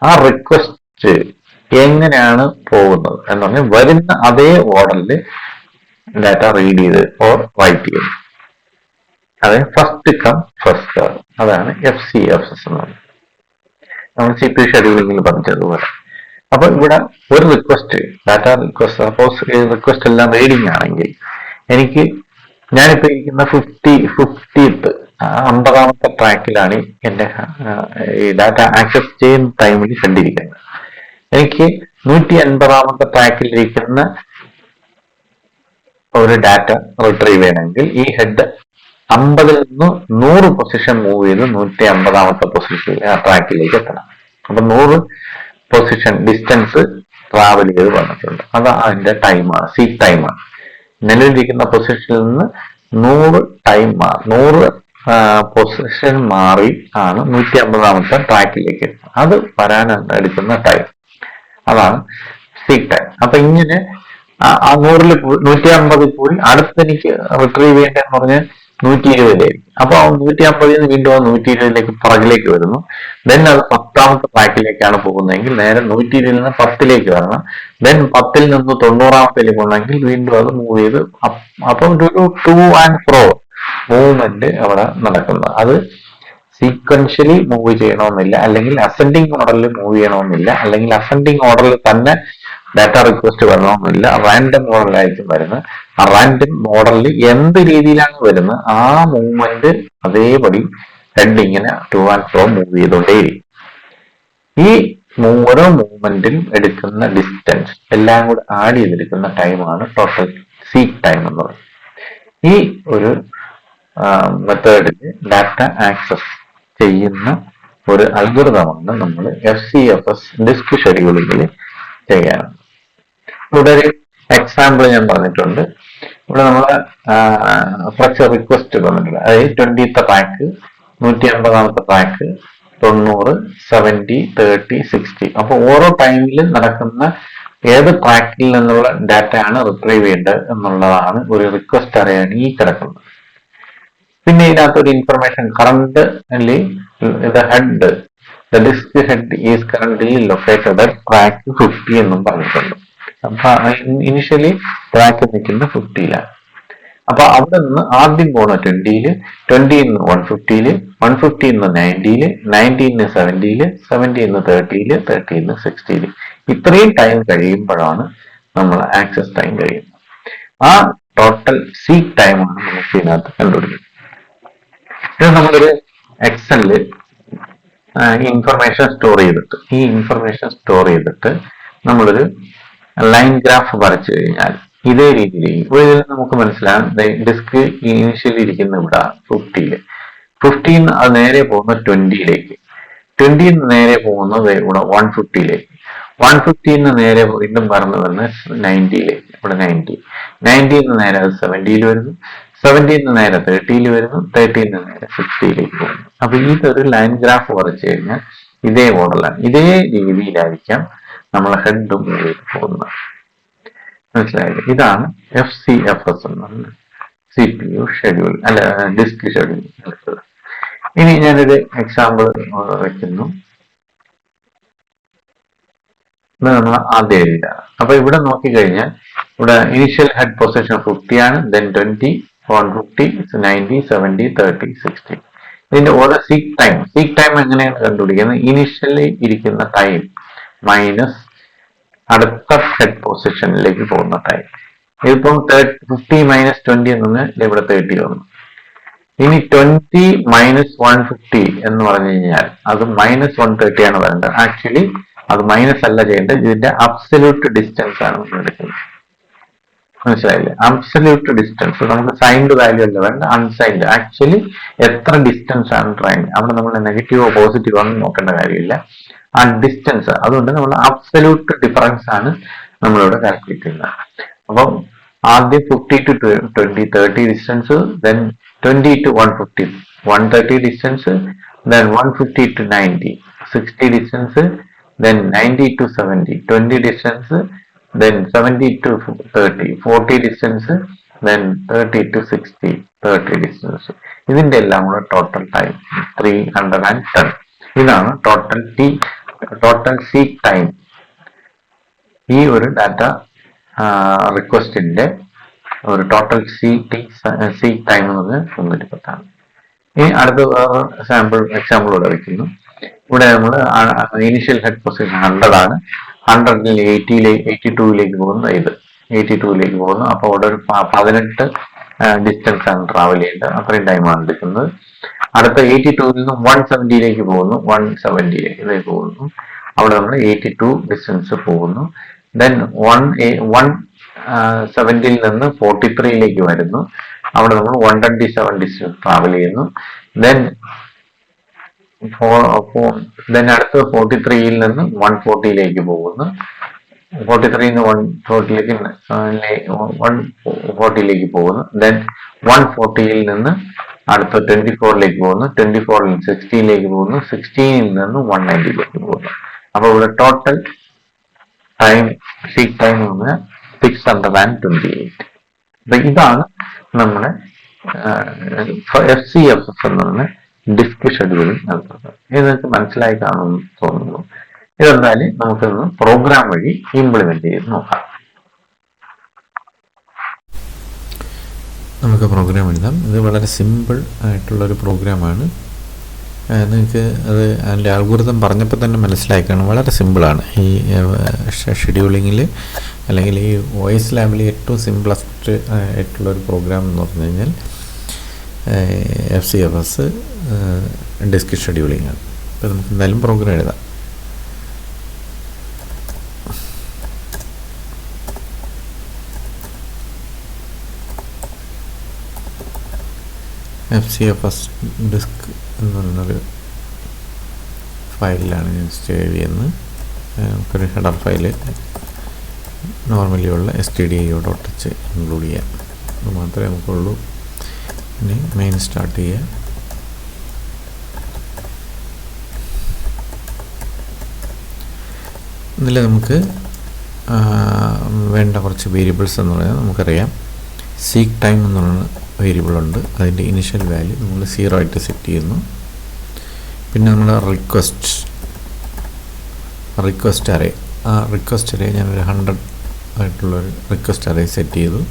ആ റിക്വസ്റ്റ് എങ്ങനെയാണ് പോകുന്നത് എന്ന് പറഞ്ഞാൽ വരുന്ന അതേ ഓർഡറിൽ ഡാറ്റ റീഡ് ചെയ്ത് ഓർ റൈറ്റ് ചെയ്ത്, അതായത് ഫസ്റ്റ് കം ഫസ്റ്റ് സെർവ്, അതാണ് FCFS എന്ന് പറയുന്നത്. നമ്മൾ CPU ഷെഡ്യൂളിംഗിൽ പറഞ്ഞതുപോലെ. അപ്പൊ ഇവിടെ ഒരു request, data request, suppose request എല്ലാം റീഡിങ് ആണെങ്കിൽ ഞാനിപ്പോ ഇരിക്കുന്ന 50th ട്രാക്കിലാണ് എന്റെ ഈ ഡാറ്റ ആക്സസ് ചെയ്യുന്ന ടൈമിൽ കണ്ടിരിക്കുന്നത്. എനിക്ക് 180th ട്രാക്കിലിരിക്കുന്ന ഒരു ഡാറ്റ റിട്രീവ് ചെയ്യണമെങ്കിൽ ഈ ഹെഡ് 50ൽ നിന്ന് 100 പൊസിഷൻ മൂവ് ചെയ്ത് 150th പൊസിഷൻ ട്രാക്കിലേക്ക് എത്തണം. അപ്പൊ 100 പൊസിഷൻ ഡിസ്റ്റൻസ് ട്രാവൽ ചെയ്ത് വന്നിട്ടുണ്ട്. അത് അതിന്റെ ടൈമാണ്, സീക്ക് ടൈമാണ്. നിലവിലിരിക്കുന്ന പൊസിഷനിൽ നിന്ന് 100 പൊസിഷൻ മാറി ആണ് 150th ട്രാക്കിലേക്ക് എത്തുന്നത്. അത് വരാൻ എടുക്കുന്ന ടൈം, അതാണ് സീക്ക് ടൈം. അപ്പൊ ഇങ്ങനെ ആ 150 പോയി അടുത്ത് എനിക്ക് റിട്രീവ് ചെയ്യേണ്ടതെന്ന് പറഞ്ഞാൽ 120 അപ്പൊ 150 വീണ്ടും 120 പുറകിലേക്ക് വരുന്നു. ദെൻ അത് 10th ട്രാക്കിലേക്കാണ് പോകുന്നതെങ്കിൽ നേരെ 120 നിന്ന് 10ലേക്ക് വരണം. ദെൻ 10ൽ നിന്ന് 90th പോകണമെങ്കിൽ വീണ്ടും അത് മൂവ് ചെയ്ത്, അപ്പൊ ഒരു ടു ആൻഡ് ഫ്രോ മൂവ്മെന്റ് അവിടെ നടക്കുന്നത്. അത് സീക്വൻഷ്യലി മൂവ് ചെയ്യണമെന്നില്ല, അല്ലെങ്കിൽ അസെൻഡിങ് ഓർഡറിൽ മൂവ് ചെയ്യണമെന്നില്ല, അല്ലെങ്കിൽ അസെൻഡിങ് ഓർഡറിൽ തന്നെ ഡാറ്റ റിക്വസ്റ്റ് വരണമെന്നില്ല. റാൻഡം മോഡലായിരിക്കും വരുന്നത്. ആ റാൻഡം മോഡലിൽ എന്ത് രീതിയിലാണ് വരുന്നത് ആ മൂവ്മെന്റ് അതേപടി ഹെഡ് ഇങ്ങനെ ടു ആൻഡ് ഫ്രോ മൂവ് ചെയ്തുകൊണ്ടേയിരിക്കും. ഈ ഓരോ മൂവ്മെന്റിലും എടുക്കുന്ന ഡിസ്റ്റൻസ് എല്ലാം കൂടെ ആഡ് ചെയ്തെടുക്കുന്ന ടൈമാണ് ടോട്ടൽ സീക്ക് ടൈം എന്ന് പറയുന്നത്. ഈ ഒരു മെത്തേഡിൽ ഡാറ്റ ആക്സസ് ചെയ്യുന്ന ഒരു അൽഗോരിതമാണ് നമ്മൾ FCFS ഡിസ്ക് ഷെഡ്യൂളിംഗിൽ ചെയ്യാറുണ്ട്. ഇവിടെ ഒരു എക്സാമ്പിൾ ഞാൻ പറഞ്ഞിട്ടുണ്ട്. ഇവിടെ നമ്മൾ കുറച്ച് റിക്വസ്റ്റ് വന്നിട്ടുണ്ട്. അതായത് 20th ട്രാക്ക്, 150th ട്രാക്ക് 90, 70, 30, 60. അപ്പോൾ ഓരോ ടൈമിൽ നടക്കുന്ന ഏത് ട്രാക്കിൽ നിന്നുള്ള ഡാറ്റയാണ് റിട്രീവ് ചെയ്യേണ്ടത് എന്നുള്ളതാണ് ഒരു റിക്വസ്റ്റ് അറിയാൻ ഈ കിടക്കുന്നത്. പിന്നെ ഇതിനകത്തൊരു information current head the disk head is currently located at track 50 എന്നും പറഞ്ഞിട്ടുണ്ട്. അപ്പൊ ഇനിഷ്യലി ട്രാക്ക് നിൽക്കുന്നത് 50ലാണ്. അപ്പൊ അവിടെ നിന്ന് ആദ്യം പോണ 20ല്, 20ന്ന് 150ല്, 150ന്ന് 90ല്, 90ന്ന് 70ല്, 70ന്ന് 30ല്, 30ന്ന് 60ല്. ഇത്രയും ടൈം കഴിയുമ്പോഴാണ് നമ്മൾ ആക്സസ് ടൈം കഴിയുന്നത്. ആ ടോട്ടൽ സീക്ക് ടൈമാണ് നമുക്ക് ഇതിനകത്ത് കണ്ടുപിടിക്കുന്നത്. ഇത് നമ്മളൊരു എക്സലില് ഇൻഫർമേഷൻ സ്റ്റോർ ചെയ്തിട്ട് നമ്മളൊരു ലൈൻ ഗ്രാഫ് വരച്ചു കഴിഞ്ഞാൽ ഇതേ രീതിയിൽ ഇതിൽ നമുക്ക് മനസ്സിലാകും ഡിസ്ക് ഇനിഷ്യലി ഇരിക്കുന്ന ഇവിടെ 50ന്ന് അത് നേരെ പോകുന്ന 20ലേക്ക്, 20ന്ന് നേരെ പോകുന്നത് ഇവിടെ 150ലേക്ക്, 150ന്ന് നേരെ വീണ്ടും പറന്ന് വന്ന് 90ലേക്ക്, ഇവിടെ 90ന്ന് നേരെ അത് 70ൽ വരുന്നു, 70ന്ന് നേരെ 30ൽ വരുന്നു, 30ന്ന് നേരെ 60ലേക്ക് പോകുന്നു. അപ്പൊ ഇതൊരു ലൈൻ ഗ്രാഫ് വരച്ചു കഴിഞ്ഞാൽ ഇതേ മോഡലാണ്, ഇതേ രീതിയിലായിരിക്കാം നമ്മൾ ഹെഡ് മൂവ് ചെയ്ത് പോകുന്നത്. മനസ്സിലായില്ലേ? ഇതാണ് FCFS എന്ന് CPU ഷെഡ്യൂൾ അല്ല ഡിസ്ക് ഷെഡ്യൂൾ. ഇനി ഞാനൊരു എക്സാമ്പിൾ വെക്കുന്നു. ഇത് നമ്മൾ ആദ്യം എഴുതാം. അപ്പൊ ഇവിടെ നോക്കിക്കഴിഞ്ഞാൽ ഇവിടെ ഇനിഷ്യൽ ഹെഡ് പൊസിഷൻ 50 ആണ്, ദെൻ 20, 150, 90, 70, 30, 60. ഇതിന്റെ ഓരോ സീക്ക് ടൈം എങ്ങനെയാണ് കണ്ടുപിടിക്കുന്നത്? ഇനിഷ്യലി ഇരിക്കുന്ന ടൈം മൈനസ് അടുത്ത ഹെഡ് പൊസിഷനിലേക്ക് പോകുന്ന ടൈം. ഇതിപ്പം 50 മൈനസ് 20 എന്ന് ഇവിടെ 30 വന്നു. ഇനി 20 മൈനസ് 150 എന്ന് പറഞ്ഞു കഴിഞ്ഞാൽ അത് മൈനസ് 130 ആണ് വരേണ്ടത്. ആക്ച്വലി അത് മൈനസ് അല്ല ചെയ്യേണ്ടത്, ഇതിന്റെ അബ്സല്യൂട്ട് ഡിസ്റ്റൻസ് ആണ് നമ്മൾ എടുക്കുന്നത്. മനസ്സിലായില്ലേ? അബ്സല്യൂട്ട് ഡിസ്റ്റൻസ് നമുക്ക് സൈൻഡ് വാല്യൂ അല്ല വേണ്ട, അൺസൈൻഡ്. ആക്ച്വലി എത്ര ഡിസ്റ്റൻസ് ആണ് ട്രെയിൻ, അവിടെ നമ്മൾ നെഗറ്റീവോ പോസിറ്റീവോ ഒന്നും നോക്കേണ്ട കാര്യമില്ല. ആ ഡിസ്റ്റൻസ്, അതുകൊണ്ട് നമ്മൾ അബ്സല്യൂട്ട് ഡിഫറൻസ് ആണ് നമ്മളിവിടെ കാൽക്കുലേറ്റ് ചെയ്യുന്നത്. അപ്പം ആദ്യം 50 to 20, 30 distance, then 20 to 150, 130 distance, then 150 to 90, 60 distance, then 90 to 70, 20 distance, then 70 to 30, 40 distance, then 30 to 60, 30 distance. ഇതിന്റെ എല്ലാം കൂടെ ടോട്ടൽ ടൈം 310. ഇതാണ് ടോട്ടൽ സീക്ക് ടൈം. ഈ ഒരു ഡാറ്റ റിക്വസ്റ്റിന്റെ ഒരു ടോട്ടൽ സീക്ക് ടൈം എന്നത് 310. ഇനി അടുത്ത എക്സാമ്പിൾ ഇവിടെ വയ്ക്കുന്നു. ഇവിടെ നമ്മൾ ഇനിഷ്യൽ ഹെഡ് പൊസിഷൻ 100 ആണ്, 100ൽ 82ലേക്ക് പോകുന്നു, ഇത് 82ലേക്ക് പോകുന്നു. അപ്പോൾ അവിടെ ഒരു 18 ഡിസ്റ്റൻസ് ആണ് ട്രാവൽ ചെയ്യേണ്ടത്, അത്രയും ടൈമാണ് എടുക്കുന്നത്. അടുത്ത 82ൽ നിന്ന് 170ലേക്ക് പോകുന്നു, 170ലേക്ക് പോകുന്നു. അവിടെ നമ്മൾ 82 ഡിസ്റ്റൻസ് പോകുന്നു. ദെൻ 170ൽ നിന്ന് 43ലേക്ക് വരുന്നു. അവിടെ നമ്മൾ 127 ഡിസ്റ്റൻസ് ട്രാവൽ ചെയ്യുന്നു. ദെൻ അടുത്ത 43ൽ നിന്ന് 140ലേക്ക് പോകുന്നു. 43ന്ന് 140ലേക്ക് പോകുന്നു. ദെൻ 140ൽ നിന്ന് അടുത്ത 24ലേക്ക് പോകുന്നു. 24ൽ 60ലേക്ക് പോകുന്നു. 16ൽ നിന്ന് 190ലേക്ക് പോകുന്നു. അപ്പൊ ഇവിടെ ടോട്ടൽ ടൈം സീക്ക് ടൈം 628. അപ്പൊ ഇതാണ് നമ്മുടെ FCFS എന്ന് ഡിസ്ക് ഷെഡ്യൂളിംഗ് നടത്തുന്നത്. ഇത് നിങ്ങൾക്ക് മനസ്സിലായി കാണുമെന്ന് തോന്നുന്നു. ഇതെന്തായാലും നമുക്കൊന്ന് പ്രോഗ്രാം വഴി ഇംപ്ലിമെന്റ് ചെയ്ത് നോക്കാം. നമുക്ക് പ്രോഗ്രാം എഴുതാം. ഇത് വളരെ സിമ്പിൾ ആയിട്ടുള്ളൊരു പ്രോഗ്രാമാണ്. നിങ്ങൾക്ക് അത് അതിൻ്റെ അൽഗോരിതം പറഞ്ഞപ്പോൾ തന്നെ മനസ്സിലായി കാണും. വളരെ സിമ്പിളാണ് ഈ ഷെഡ്യൂളിങ്ങിൽ, അല്ലെങ്കിൽ ഈ വോയിസ് ലാബിൽ ഏറ്റവും സിമ്പിളസ്റ്റ് ആയിട്ടുള്ളൊരു പ്രോഗ്രാം എന്ന് പറഞ്ഞു കഴിഞ്ഞാൽ FCFS ഡിസ്ക് ഷെഡ്യൂളിംഗ് ആണ്. അപ്പോൾ നമുക്ക് എന്തായാലും പ്രോഗ്രാം എഴുതാം. FCFS ഡിസ്ക് എന്ന് പറയുന്നൊരു ഫയലിലാണ് ഞാൻ സേവ് ചെയ്യുന്നത്. നമുക്കൊരു ഹെഡർ ഫയൽ നോർമലി ഉള്ള stdio.h ഇൻക്ലൂഡ് ചെയ്യാം. അത് മാത്രമേ നമുക്കുള്ളൂ. ഇനി മെയിൻ സ്റ്റാർട്ട് ചെയ്യാം. ഇതിൽ നമുക്ക് വേണ്ട കുറച്ച് വേരിയബിൾസ് എന്ന് പറയുന്നത് നമുക്കറിയാം. സീക്ക് ടൈം എന്ന് പറയുന്ന വേരിയബിളുണ്ട്. അതിൻ്റെ ഇനിഷ്യൽ വാല്യൂ നമ്മൾ 0 ആയിട്ട് സെറ്റ് ചെയ്യുന്നു. പിന്നെ നമ്മൾ റിക്വസ്റ്റ് അറേ, ആ റിക്വസ്റ്റ് അറേ ഞാനൊരു 100 ആയിട്ടുള്ളൊരു റിക്വസ്റ്റ് അറേ സെറ്റ് ചെയ്തു.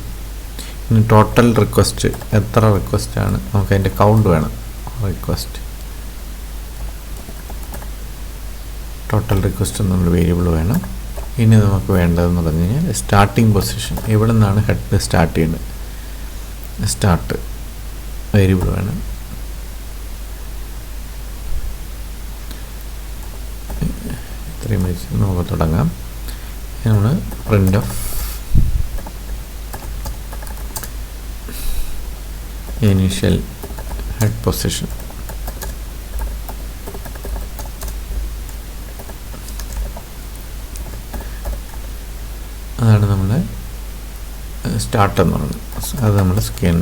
ഇനി ടോട്ടൽ റിക്വസ്റ്റ് എത്ര റിക്വസ്റ്റാണ്, നമുക്ക് അതിൻ്റെ കൗണ്ട് വേണം. ടോട്ടൽ റിക്വസ്റ്റ് എന്നൊരു വേരിയബിൾ വേണം. ഇനി നമുക്ക് വേണ്ടതെന്ന് പറഞ്ഞു കഴിഞ്ഞാൽ സ്റ്റാർട്ടിംഗ് പൊസിഷൻ, എവിടെ നിന്നാണ് ഹെഡ് സ്റ്റാർട്ട് ചെയ്യേണ്ടത്, സ്റ്റാർട്ട് വേരിയബിൾ വേണം. ഇത്രയും വെച്ച് നമുക്ക് തുടങ്ങാം. നമ്മൾ print of initial head position, അതാണ് നമ്മുടെ സ്റ്റാർട്ട് എന്ന് പറയുന്നത്. അത് നമ്മൾ scan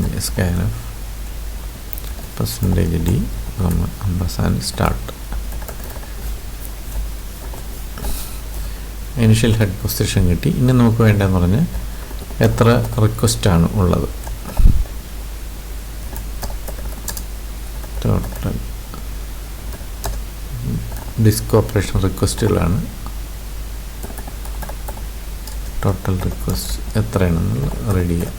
of %d ampersand start. Initial head position കിട്ടി. ഇനി നമുക്ക് വേണ്ടതെന്ന് പറഞ്ഞാൽ എത്ര റിക്വസ്റ്റാണ് ഉള്ളത്, ടോട്ടൽ ഡിസ്ക് ഓപ്പറേഷൻ റിക്വസ്റ്റുകളാണ്. ടോട്ടൽ റിക്വസ്റ്റ് എത്രയാണെന്നുള്ള റെഡി ചെയ്യാം.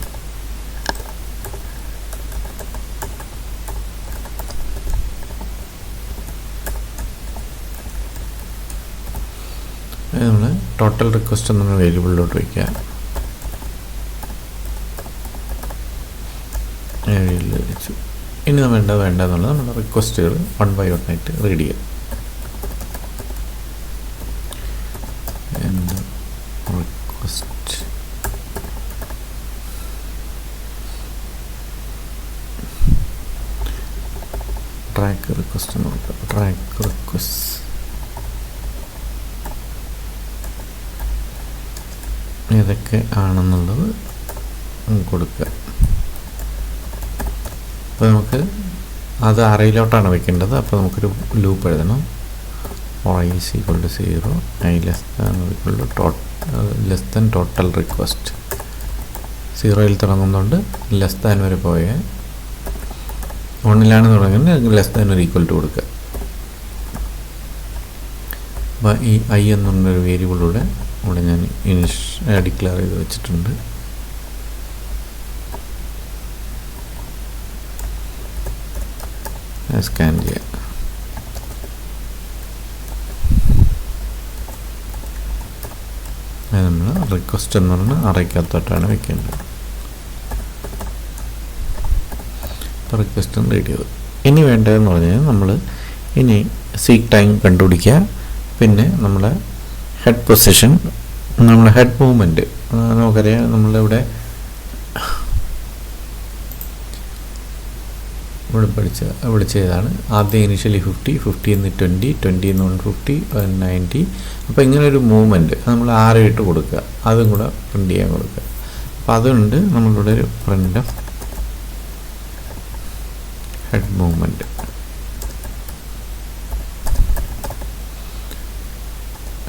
നമ്മൾ ടോട്ടൽ റിക്വസ്റ്റ് എന്നുള്ള വേരിയബിളിലോട്ട് വയ്ക്കുക. വെച്ചു. ഇനി വേണ്ടതെന്നുള്ളത് നമ്മുടെ റിക്വസ്റ്റുകൾ 1 by 1 ആയിട്ട് റീഡ് ചെയ്യാം. റിക്വസ്റ്റ് ട്രാക്ക് റിക്വസ്റ്റ് എന്ന് നോക്കാം. ട്രാക്ക് റിക്വസ്റ്റ് ഏതൊക്കെ ആണെന്നുള്ളത് കൊടുക്കുക. അപ്പോൾ നമുക്ക് അത് അറയിലോട്ടാണ് വെക്കേണ്ടത്. അപ്പോൾ നമുക്കൊരു ലൂപ്പ് എഴുതണം. i is equal to 0, i less than or equal to less than total request. 0യിൽ തുടങ്ങുന്നുണ്ട്, ലെസ് ദാൻ വരെ പോയ 1ലാണ് തുടങ്ങുന്നത്, ലെസ് ദാൻ ഒരു ഈക്വൽ ടു കൊടുക്കുക. അപ്പോൾ ഈ ഐ എന്നുള്ളൊരു വേരിയബിളിലൂടെ ഇവിടെ ഞാൻ ഡിക്ലെയർ ചെയ്ത് വെച്ചിട്ടുണ്ട്. സ്കാൻ ചെയ്യാം. നമ്മൾ റിക്വസ്റ്റ് എന്ന് പറഞ്ഞാൽ അറയ്ക്കകത്തോട്ടാണ് വെക്കേണ്ടത്. ഇപ്പോൾ റിക്വസ്റ്റ് റീഡ് ചെയ്തു. ഇനി വേണ്ടതെന്ന് പറഞ്ഞാൽ നമ്മൾ ഇനി സീക്ക് ടൈം കണ്ടുപിടിക്കുക. പിന്നെ നമ്മുടെ ഹെഡ് പൊസിഷൻ, നമ്മുടെ ഹെഡ് മൂവ്മെൻറ്റ് നമുക്കറിയാം. നമ്മളിവിടെ ഇവിടെ ചെയ്തതാണ്. ആദ്യം ഇനിഷ്യലി 50, 50 20, 20 150, 90. അപ്പോൾ ഇങ്ങനൊരു മൂവ്മെൻറ്റ് നമ്മൾ ആരായിട്ട് കൊടുക്കുക, അതും കൂടെ പ്രിൻ്റ് ചെയ്യാൻ കൊടുക്കുക. അപ്പോൾ അതുകൊണ്ട് നമ്മളിവിടെ ഒരു print of head movement.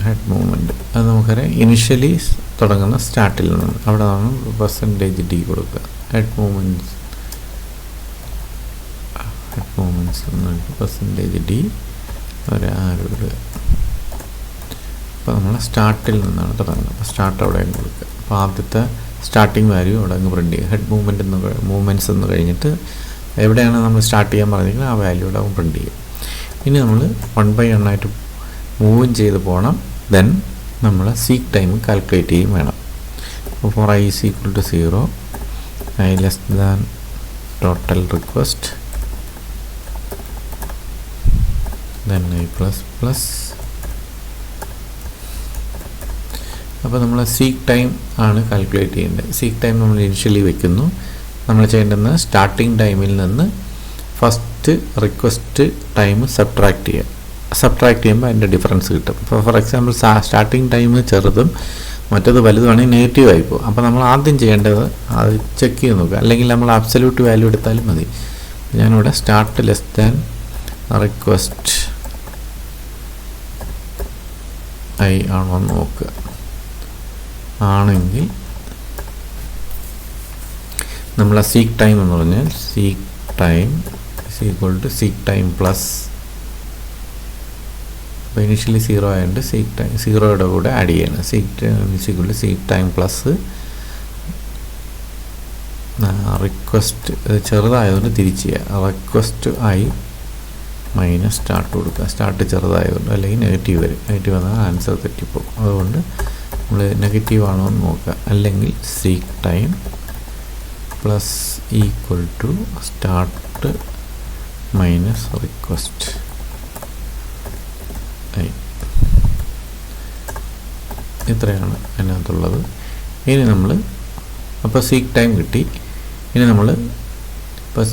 Head movement അത് നമുക്കറിയാം. ഇനിഷ്യലി തുടങ്ങുന്ന സ്റ്റാർട്ടിൽ നിന്ന് അവിടെ നിന്ന് %d കൊടുക്കുക. ഹെഡ് മൂവ്മെൻറ്റ്സ് %d ഒരു അപ്പോൾ നമ്മൾ സ്റ്റാർട്ടിൽ നിന്നാണ് തുടങ്ങുന്നത്. അപ്പോൾ സ്റ്റാർട്ട് അവിടെ കൊടുക്കുക. അപ്പോൾ ആദ്യത്തെ സ്റ്റാർട്ടിങ് വാല്യൂ അവിടെ അങ്ങ് പ്രിൻ്റ് ചെയ്യുക. ഹെഡ് മൂവ്മെൻറ്റ്സ് എന്ന് കഴിഞ്ഞിട്ട് എവിടെയാണ് നമ്മൾ സ്റ്റാർട്ട് ചെയ്യാൻ പറഞ്ഞെങ്കിൽ ആ വാല്യൂ അവിടെ പ്രിൻ്റ് ചെയ്യും. ഇനി നമ്മൾ 1 by 1 ആയിട്ട് മൂവും ചെയ്ത് പോകണം. ദെൻ നമ്മൾ സീക്ക് ടൈം കാൽക്കുലേറ്റ് ചെയ്യും വേണം. അപ്പോൾ i is equal to 0, i less than total request, then i plus plus. അപ്പോൾ നമ്മൾ സീക്ക് ടൈം ആണ് കാൽക്കുലേറ്റ് ചെയ്യേണ്ടത്. സീക്ക് ടൈം നമ്മൾ ഇനിഷ്യലി വെക്കുന്നു. നമ്മൾ ചെയ്യേണ്ടത് സ്റ്റാർട്ടിംഗ് ടൈമിൽ നിന്ന് ഫസ്റ്റ് റിക്വസ്റ്റ് ടൈം സബ്ട്രാക്ട് ചെയ്യുക. സബ്ട്രാക്ട് ചെയ്യുമ്പോൾ അതിൻ്റെ ഡിഫറൻസ് കിട്ടും. ഇപ്പോൾ ഫോർ എക്സാമ്പിൾ സ്റ്റാർട്ടിംഗ് ടൈം ചെറുതും മറ്റത് വലുതുമാണെങ്കിൽ നെഗറ്റീവ് ആയിപ്പോകും. അപ്പോൾ നമ്മൾ ആദ്യം ചെയ്യേണ്ടത് അത് ചെക്ക് ചെയ്ത് നോക്കുക. അല്ലെങ്കിൽ നമ്മൾ അബ്സല്യൂട്ട് വാല്യൂ എടുത്താലും മതി. ഞാനിവിടെ start less than request I ആണോ എന്ന് നോക്കുക. ആണെങ്കിൽ നമ്മൾ ആ സീക്ക് ടൈം എന്ന് പറഞ്ഞാൽ seek time seek time plus, അപ്പോൾ ഇനീഷ്യലി 0 ആയതുകൊണ്ട് സീക്ക് ടൈം 0യുടെ കൂടെ ആഡ് ചെയ്യണം. സീക്ക് ടൈം പ്ലസ് റിക്വസ്റ്റ് ചെറുതായതുകൊണ്ട് തിരിച്ച് ചെയ്യുക. റിക്വസ്റ്റ് ആയി മൈനസ് സ്റ്റാർട്ട് കൊടുക്കുക. സ്റ്റാർട്ട് ചെറുതായതുകൊണ്ട്, അല്ലെങ്കിൽ നെഗറ്റീവ് വരും. നെഗറ്റീവ് വന്നാൽ ആൻസർ തെറ്റിപ്പോകും. അതുകൊണ്ട് നമ്മൾ നെഗറ്റീവ് ആണോ എന്ന് നോക്കുക. അല്ലെങ്കിൽ seek time plus equal to start minus request ആയി. ഇത്രയാണ് അതിനകത്തുള്ളത്. ഇനി നമ്മൾ അപ്പോൾ സീക്ക് ടൈം കിട്ടി. ഇനി നമ്മൾ ഇപ്പോൾ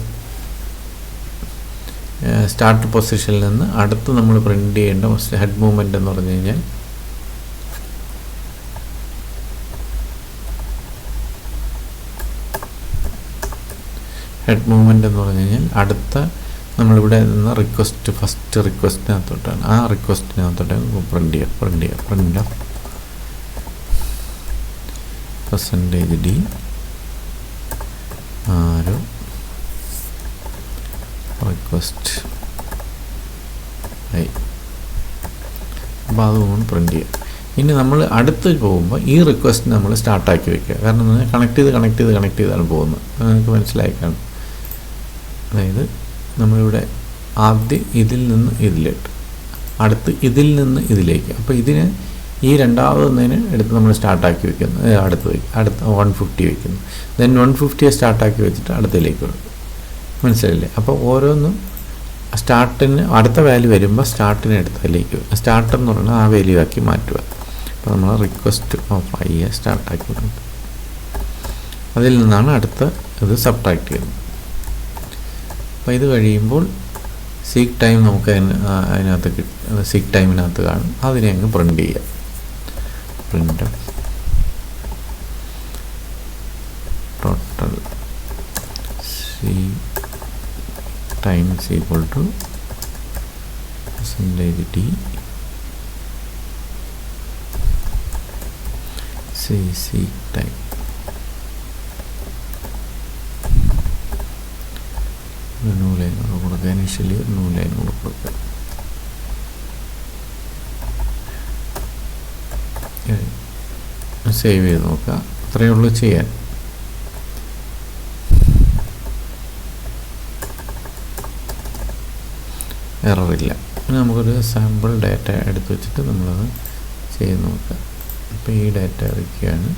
സ്റ്റാർട്ട് പൊസിഷനിൽ നിന്ന് അടുത്ത് നമ്മൾ പ്രിൻ്റ് ചെയ്യേണ്ട ഹെഡ് മൂവ്മെൻ്റ് എന്ന് പറഞ്ഞു കഴിഞ്ഞാൽ അടുത്ത നമ്മളിവിടെ നിന്ന് റിക്വസ്റ്റ് ഫസ്റ്റ് റിക്വസ്റ്റിനകത്തോട്ടാണ്. ആ റിക്വസ്റ്റിനകത്തോട്ട് പ്രിൻ്റ് ചെയ്യുക. %d ആരോ റിക്വസ്റ്റ് ആയി. അപ്പോൾ അതുകൊണ്ട് പ്രിൻ്റ് ചെയ്യുക. ഇനി നമ്മൾ അടുത്ത് പോകുമ്പോൾ ഈ റിക്വസ്റ്റ് നമ്മൾ സ്റ്റാർട്ടാക്കി വയ്ക്കുക. കാരണം കണക്ട് ചെയ്താണ് പോകുന്നത്. നിങ്ങൾക്ക് മനസ്സിലായി കാണും. അതായത് നമ്മളിവിടെ ആദ്യം ഇതിൽ നിന്ന് ഇതിലേക്ക്, അടുത്ത് ഇതിൽ നിന്ന് ഇതിലേക്ക്. അപ്പോൾ ഇതിന് ഈ രണ്ടാമതൊന്നിന് എടുത്ത് നമ്മൾ സ്റ്റാർട്ടാക്കി വയ്ക്കുന്നു. അടുത്ത 150 വയ്ക്കുന്നു. ദെൻ 150 സ്റ്റാർട്ടാക്കി വെച്ചിട്ട് അടുത്തതിലേക്ക് വരും. മനസ്സിലായില്ലേ? അപ്പോൾ ഓരോന്നും സ്റ്റാർട്ടിന് അടുത്ത വാല്യൂ വരുമ്പോൾ സ്റ്റാർട്ടിന് അടുത്തതിലേക്ക് വരും. സ്റ്റാർട്ടർ എന്ന് പറഞ്ഞാൽ ആ വാല്യൂ ആക്കി മാറ്റുക. അപ്പോൾ നമ്മൾ റിക്വസ്റ്റ് ഓഫ് ഐ സ്റ്റാർട്ടാക്കി വിടുന്നത്. അതിൽ നിന്നാണ് അടുത്ത ഇത് സബ്ട്രാക്ട് ചെയ്യുന്നത്. അപ്പോൾ ഇത് കഴിയുമ്പോൾ സീക്ക് ടൈം നമുക്ക് അതിനകത്ത് സീക്ക് ടൈമിനകത്ത് കാണും. അതിനെ അങ്ങ് പ്രിൻ്റ് ചെയ്യുക. Print total seek time is equal to %d seek time. New line കൊടുക്കുക. ഇനിഷ്യലി ന്യൂ ലൈൻ കൊടുക്കുക. സേവ് ചെയ്ത് നോക്കുക. അത്രയേ ഉള്ളൂ ചെയ്യാൻ. എററില്ല. പിന്നെ നമുക്കൊരു സാമ്പിൾ ഡാറ്റ എടുത്ത് വെച്ചിട്ട് നമ്മളത് ചെയ്ത് നോക്കുക. അപ്പോൾ ഈ ഡാറ്റ വയ്ക്കുകയാണ്.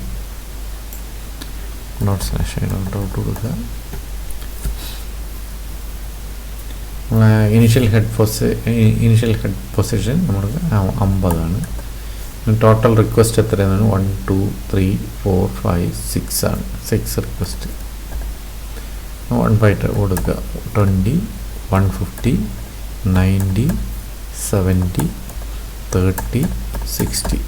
./ഔട്ട് കൊടുക്കുക. ഇനിഷ്യൽ ഹെഡ് പൊസിഷൻ നമുക്ക് 50 ആണ്. ടോട്ടൽ റിക്വസ്റ്റ് എത്രയാണ്? 1 2 3 4 5 6 ആണ്. 6 റിക്വസ്റ്റ്. 1 കൊടുക്കുക. 20 150 90 70 30 60.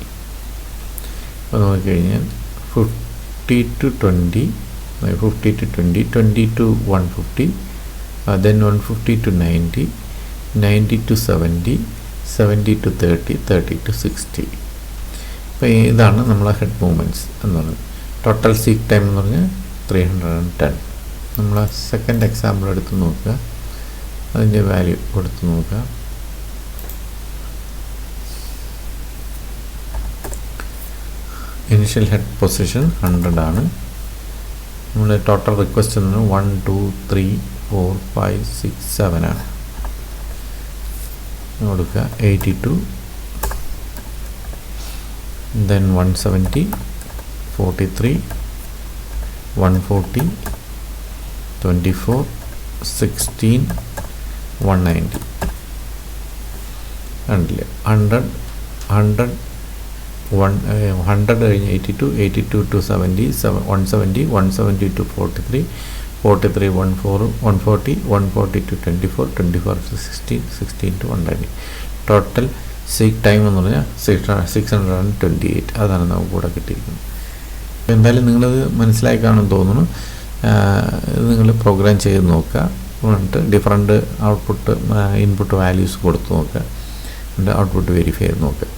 അപ്പോൾ നോക്കിക്കഴിഞ്ഞാൽ 50 to 20 20 to 150, then 150 to 90, 90 to 70, 70 to 30, 30 to 60. അപ്പോൾ ഇതാണ് നമ്മളെ ഹെഡ് മൂവ്മെൻറ്റ്സ് എന്ന് പറയുന്നത്. ടോട്ടൽ സീക്ക് ടൈം എന്ന് പറഞ്ഞാൽ 310. നമ്മൾ സെക്കൻഡ് എക്സാമ്പിൾ എടുത്ത് നോക്കുക. അതിൻ്റെ വാല്യൂ കൊടുത്ത് നോക്കുക. ഇനിഷ്യൽ ഹെഡ് പൊസിഷൻ 100 ആണ്. നമ്മുടെ ടോട്ടൽ റിക്വസ്റ്റ് എന്ന് 1 2 3 4 5 6 7 ആണ്. കൊടുക്കുക 82, then 170, 43, 140, 24, 16, 190. കണ്ടില്ലേ? 100 കഴിഞ്ഞ് 82, 82 to 70, 170, 170 to 43, 43 140, 140 to 24, 24 to 16, 16 to 190. Total seek time എന്ന് പറഞ്ഞാൽ 628. അതാണ് നമുക്ക് കൂടെ കിട്ടിയിരിക്കുന്നത്. എന്തായാലും നിങ്ങളത് മനസ്സിലായി കാണുമെന്ന് തോന്നുന്നു. നിങ്ങൾ പ്രോഗ്രാം ചെയ്ത് നോക്കുക. എന്നിട്ട് ഡിഫറൻറ്റ് ഇൻപുട്ട് വാല്യൂസ് കൊടുത്ത് നോക്കുക. എന്നിട്ട് ഔട്ട്പുട്ട് വെരിഫൈ ചെയ്ത് നോക്കുക.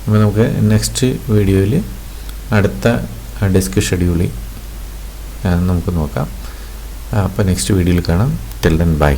അപ്പോൾ നമുക്ക് നെക്സ്റ്റ് വീഡിയോയിൽ അടുത്ത ഡിസ്ക് ഷെഡ്യൂളിംഗ് നമുക്ക് നോക്കാം. അപ്പോൾ നെക്സ്റ്റ് വീഡിയോയിൽ കാണാം. Till then bye.